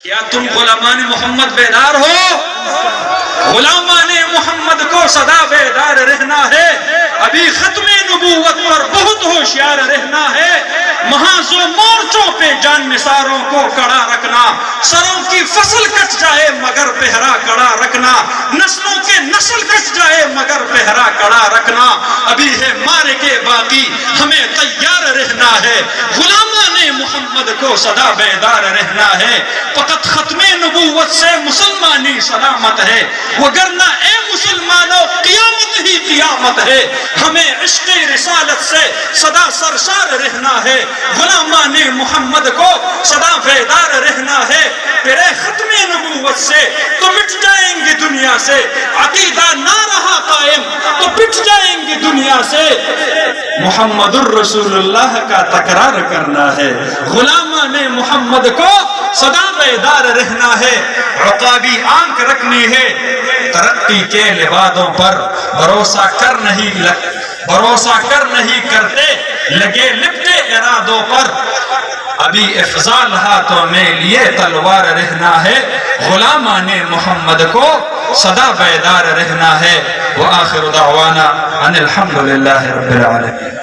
کیا تم غلامان محمد بیدار ہو؟ غلامان محمد کو سدا بیدار رہنا ہے، ابھی ختم نبوت پر بہت ہوشیار رہنا ہے۔ محاذ و مورچوں پہ جان نثاروں کو کڑا رکھنا، سروں کی فصل کٹ جائے مگر پہرا کڑا رکھنا، نسلوں کے نسل کٹ جائے مگر پہرا کڑا رکھنا، ابھی ہے مارے کے باقی ہمیں تیار رہنا ہے۔ غلامان محمد کو سدا بیدار رہنا ہے، فقط ختم نبوت سے مسلمانی سلامت ہے، وگرنہ اے مسلمانوں قیامت ہی قیامت ہے۔ ہمیں عشق رسالت سے سدا سرشار رہنا ہے، غلامان محمد کو سدا بیدار رہنا ہے۔ پھر ختم نبوت سے تو مٹ جائیں گے دنیا سے، عقیدہ نہ رہا قائم تو پٹ جائیں گے دنیا سے۔ محمد الرسول اللہ کا تکرار کرنا ہے، غلامان محمد کو سدا بیدار رہنا ہے، عقابی آنکھ رکھنی ہے، ترقی کے لبادوں پر بھروسہ کر نہیں کرتے، لگے لپٹے ارادوں پر، ابھی افضال ہاتھوں میں لیے تلوار رہنا ہے، غلامان محمد کو سدا بیدار رہنا ہے۔ وآخر دعوانا ان الحمدللہ رب العالمین۔